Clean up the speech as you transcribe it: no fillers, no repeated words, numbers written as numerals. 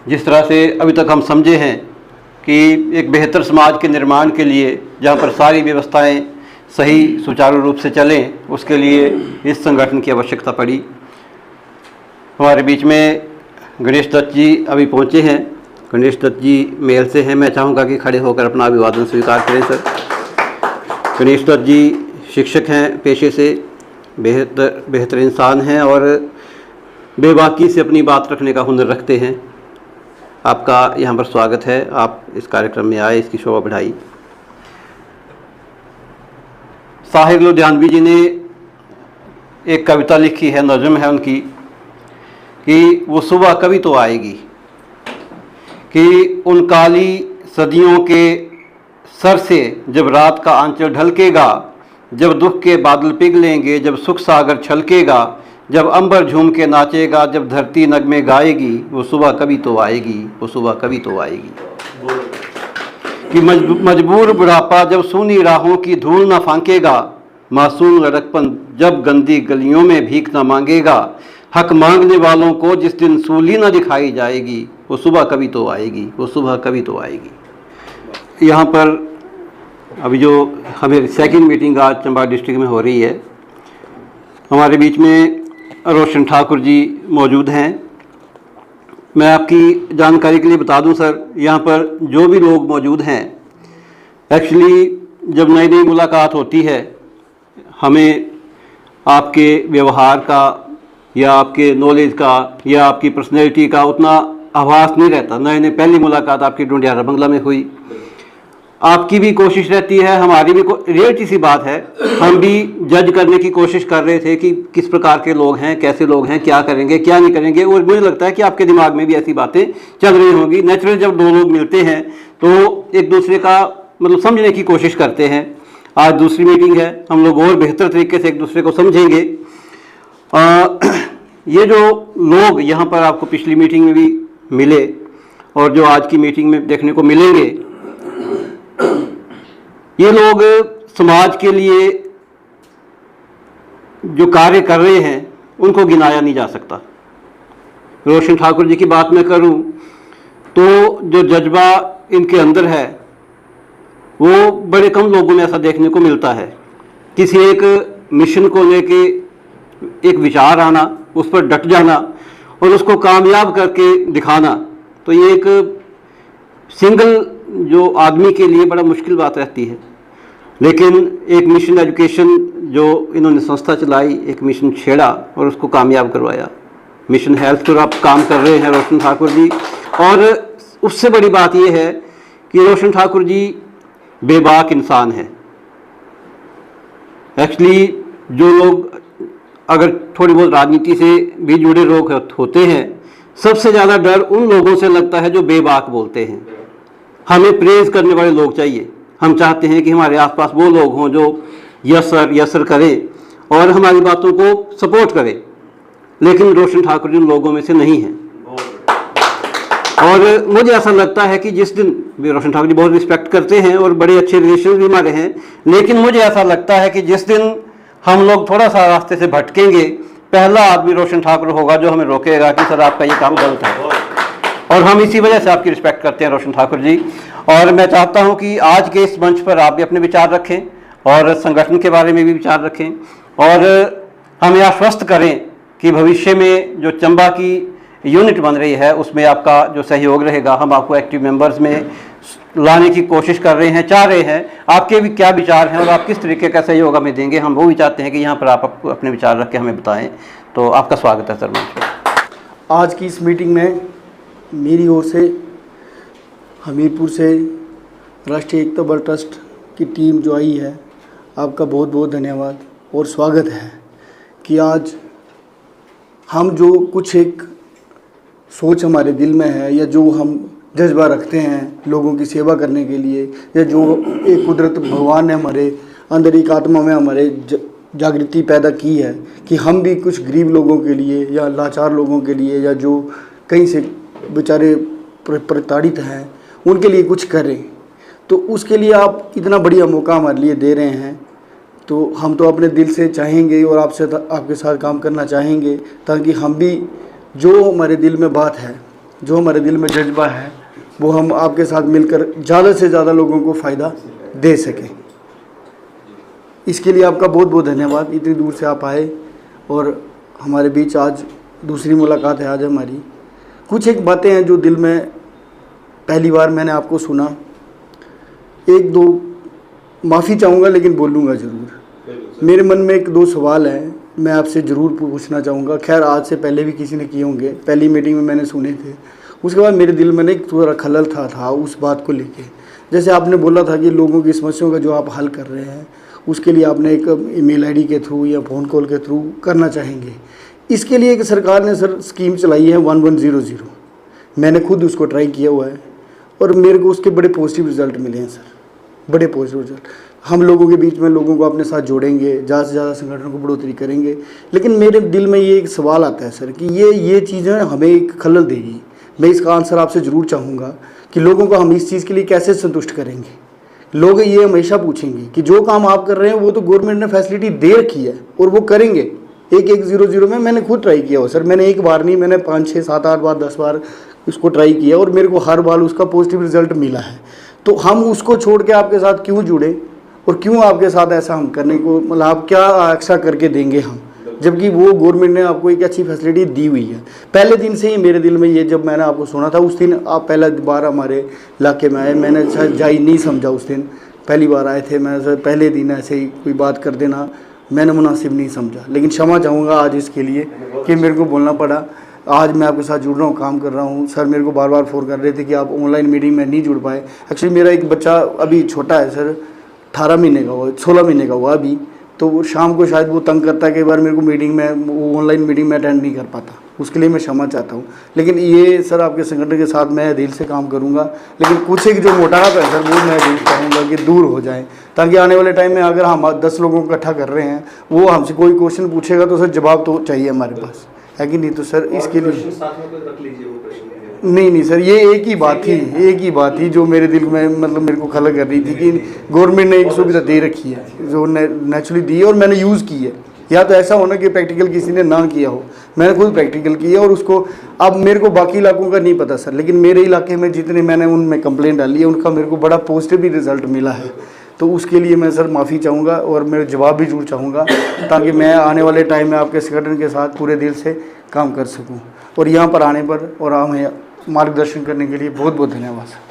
जिस तरह से अभी तक हम समझे हैं कि एक बेहतर समाज के निर्माण के लिए जहाँ पर सारी व्यवस्थाएं सही सुचारू रूप से चलें, उसके लिए इस संगठन की आवश्यकता पड़ी। हमारे बीच में गणेश दत्त जी अभी पहुँचे हैं। गणेश दत्त जी मेल से हैं, मैं चाहूँगा कि खड़े होकर अपना अभिवादन स्वीकार करें। सर, गणेश दत्त जी शिक्षक हैं पेशे से, बेहतर इंसान हैं और बेबाकी से अपनी बात रखने का हुनर रखते हैं। आपका यहाँ पर स्वागत है, आप इस कार्यक्रम में आए, इसकी शोभा बढ़ाई। साहिर लुधियानवी जी ने एक कविता लिखी है, नज़्म है उनकी, कि वो सुबह कभी तो आएगी, कि उन काली सदियों के सर से जब रात का आंचल ढलकेगा, जब दुख के बादल पिघलेंगे, जब सुख सागर छलकेगा, जब अंबर झूम के नाचेगा, जब धरती नगमे गाएगी, वो सुबह कभी तो आएगी, वो सुबह कभी तो आएगी। कि मजबूर बुढ़ापा जब सूनी राहों की धूल न फांकेगा, मासूम लड़कपन जब गंदी गलियों में भीख न मांगेगा, हक मांगने वालों को जिस दिन सूली न दिखाई जाएगी, वो सुबह कभी तो आएगी, वो सुबह कभी तो आएगी। यहाँ पर अभी जो हमें सेकंड मीटिंग आज चंबा डिस्ट्रिक्ट में हो रही है, हमारे बीच में रोशन ठाकुर जी मौजूद हैं। मैं आपकी जानकारी के लिए बता दूं सर, यहाँ पर जो भी लोग मौजूद हैं, एक्चुअली जब नई नई मुलाकात होती है, हमें आपके व्यवहार का या आपके नॉलेज का या आपकी पर्सनैलिटी का उतना आभास नहीं रहता। नए नए पहली मुलाकात आपकी डुंडियारा बंगला में हुई, आपकी भी कोशिश रहती है, हमारी भी रियलिटी सी बात है, हम भी जज करने की कोशिश कर रहे थे कि किस प्रकार के लोग हैं, कैसे लोग हैं, क्या करेंगे क्या नहीं करेंगे। और मुझे लगता है कि आपके दिमाग में भी ऐसी बातें चल रही होंगी। नेचुरल जब दो लोग मिलते हैं तो एक दूसरे का मतलब समझने की कोशिश करते हैं। आज दूसरी मीटिंग है, हम लोग और बेहतर तरीके से एक दूसरे को समझेंगे। ये जो लोग यहाँ पर आपको पिछली मीटिंग में भी मिले और जो आज की मीटिंग में देखने को मिलेंगे, ये लोग समाज के लिए जो कार्य कर रहे हैं उनको गिनाया नहीं जा सकता। रोशन ठाकुर जी की बात मैं करूं तो जो जज्बा इनके अंदर है वो बड़े कम लोगों में ऐसा देखने को मिलता है। किसी एक मिशन को लेके एक विचार आना, उस पर डट जाना और उसको कामयाब करके दिखाना, तो ये एक सिंगल जो आदमी के लिए बड़ा मुश्किल बात रहती है। लेकिन एक मिशन एजुकेशन जो इन्होंने संस्था चलाई, एक मिशन छेड़ा और उसको कामयाब करवाया। मिशन हेल्थ पर आप काम कर रहे हैं रोशन ठाकुर जी, और उससे बड़ी बात यह है कि रोशन ठाकुर जी बेबाक इंसान है। एक्चुअली जो लोग अगर थोड़ी बहुत राजनीति से भी जुड़े लोग होते हैं, सबसे ज़्यादा डर उन लोगों से लगता है जो बेबाक बोलते हैं। हमें प्रेज करने वाले लोग चाहिए। हम चाहते हैं कि हमारे आसपास वो लोग हों जो यस सर करें और हमारी बातों को सपोर्ट करें। लेकिन रोशन ठाकुर जी उन लोगों में से नहीं हैं। और मुझे ऐसा लगता है कि जिस दिन भी रोशन ठाकुर जी बहुत रिस्पेक्ट करते हैं और बड़े अच्छे रिलेशन भी हमारे हैं, लेकिन मुझे ऐसा लगता है कि जिस दिन हम लोग थोड़ा सा रास्ते से भटकेंगे, पहला आदमी रोशन ठाकुर होगा जो हमें रोकेगा कि सर आपका ये काम गलत है। और हम इसी वजह से आपकी रिस्पेक्ट करते हैं रोशन ठाकुर जी। और मैं चाहता हूं कि आज के इस मंच पर आप भी अपने विचार रखें और संगठन के बारे में भी विचार रखें और हमें आश्वस्त करें कि भविष्य में जो चंबा की यूनिट बन रही है उसमें आपका जो सहयोग रहेगा। हम आपको एक्टिव मेंबर्स में लाने की कोशिश कर रहे हैं, चाह रहे हैं। आपके भी क्या विचार हैं और आप किस तरीके का सहयोग हमें देंगे, हम वो भी चाहते हैं कि यहाँ पर आप अपने विचार रख के हमें बताएं। तो आपका स्वागत है सर मंच पर। आज की इस मीटिंग में मेरी ओर से हमीरपुर से राष्ट्रीय एकता बल ट्रस्ट की टीम जो आई है, आपका बहुत बहुत धन्यवाद और स्वागत है कि आज हम जो कुछ एक सोच हमारे दिल में है या जो हम जज्बा रखते हैं लोगों की सेवा करने के लिए, या जो एक कुदरत भगवान ने हमारे अंदर एक आत्मा में हमारे जागृति पैदा की है कि हम भी कुछ गरीब लोगों के लिए या लाचार लोगों के लिए या जो कहीं से बेचारे प्रताड़ित हैं उनके लिए कुछ करें। तो उसके लिए आप इतना बढ़िया मौका हमारे लिए दे रहे हैं, तो हम तो अपने दिल से चाहेंगे और आपके साथ काम करना चाहेंगे ताकि हम भी जो हमारे दिल में बात है जो हमारे दिल में जज्बा है वो हम आपके साथ मिलकर ज़्यादा से ज़्यादा लोगों को फ़ायदा दे सकें। इसके लिए आपका बहुत बहुत धन्यवाद, इतनी दूर से आप आए और हमारे बीच आज दूसरी मुलाकात है आज हमारी। कुछ एक बातें हैं जो दिल में पहली बार मैंने आपको सुना, एक दो माफ़ी चाहूँगा लेकिन बोलूँगा ज़रूर। मेरे मन में एक दो सवाल हैं, मैं आपसे ज़रूर पूछना चाहूँगा। खैर आज से पहले भी किसी ने किए होंगे, पहली मीटिंग में मैंने सुने थे। उसके बाद मेरे दिल में एक थोड़ा खलल था उस बात को लेके। जैसे आपने बोला था कि लोगों की समस्याओं का जो आप हल कर रहे हैं उसके लिए आपने एक ईमेल आईडी के थ्रू या फ़ोन कॉल के थ्रू करना चाहेंगे। इसके लिए एक सरकार ने सर स्कीम चलाई है 1100। मैंने खुद उसको ट्राई किया हुआ है और मेरे को उसके बड़े पॉजिटिव रिज़ल्ट मिले हैं सर, बड़े पॉजिटिव रिज़ल्ट। हम लोगों के बीच में लोगों को अपने साथ जोड़ेंगे, ज़्यादा से ज़्यादा संगठन को बढ़ोतरी करेंगे। लेकिन मेरे दिल में ये एक सवाल आता है सर कि ये चीज़ें हमें एक खलल देगी। मैं इसका आंसर आपसे ज़रूर चाहूँगा कि लोगों को हम इस चीज़ के लिए कैसे संतुष्ट करेंगे। लोग ये हमेशा पूछेंगे कि जो काम आप कर रहे हैं वो तो गवर्नमेंट ने फैसिलिटी दे रखी है और वो करेंगे। 1100 में मैंने खुद ट्राई किया हो सर, मैंने एक बार नहीं, मैंने 5 6 7 8 बार 10 बार उसको ट्राई किया और मेरे को हर बार उसका पॉजिटिव रिजल्ट मिला है। तो हम उसको छोड़ के आपके साथ क्यों जुड़े और क्यों आपके साथ ऐसा हम करने को, मतलब आप क्या एक्स्ट्रा करके देंगे हम, जबकि वो गवर्नमेंट ने आपको एक अच्छी फैसिलिटी दी हुई है। पहले दिन से ही मेरे दिल में ये, जब मैंने आपको सुना था उस दिन आप पहला बार हमारे इलाके में आए, मैंने जायज़ नहीं समझा उस दिन, पहली बार आए थे, मैं पहले दिन ऐसे ही कोई बात कर देना मैंने मुनासिब नहीं समझा। लेकिन क्षमा चाहूँगा आज इसके लिए कि मेरे को बोलना पड़ा। आज मैं आपके साथ जुड़ रहा हूँ, काम कर रहा हूँ। सर मेरे को बार बार फ़ोन कर रहे थे कि आप ऑनलाइन मीटिंग में नहीं जुड़ पाए। एक्चुअली मेरा एक बच्चा अभी छोटा है सर, 18 महीने का हुआ, 16 महीने का हुआ अभी, तो वो शाम को शायद वो तंग करता है, कई बार मेरे को मीटिंग में, वो ऑनलाइन मीटिंग में अटेंड नहीं कर पाता। उसके लिए मैं क्षमा चाहता हूँ। लेकिन ये सर आपके संगठन के साथ मैं दिल से काम करूँगा। लेकिन कुछ एक जो मोटापा है सर वो मैं दिल चाहूँगा कि दूर हो जाए, ताकि आने वाले टाइम में अगर हम 10 लोगों को इकट्ठा कर रहे हैं, वो हमसे कोई क्वेश्चन पूछेगा तो सर जवाब तो चाहिए हमारे पास, है कि नहीं। तो सर इसके लिए नहीं सर, ये एक ही बात थी जो मेरे दिल में, मतलब मेरे को खलल कर रही थी कि गवर्नमेंट ने एक सुविधा दे रखी है जो नेचुरली दी है और मैंने यूज़ की है। या तो ऐसा होना कि प्रैक्टिकल किसी ने ना किया हो, मैंने खुद प्रैक्टिकल किया और उसको, अब मेरे को बाकी इलाकों का नहीं पता सर, लेकिन मेरे इलाके में जितने मैंने उनमें कंप्लेंट डाली है उनका मेरे को बड़ा पॉजिटिव भी रिजल्ट मिला है। तो उसके लिए मैं सर माफ़ी चाहूँगा और मेरे जवाब भी जरूर चाहूँगा, ताकि मैं आने वाले टाइम में आपके संगठन के साथ पूरे दिल से काम कर सकूँ। और यहाँ पर आने पर और हमें मार्गदर्शन करने के लिए बहुत बहुत धन्यवाद सर।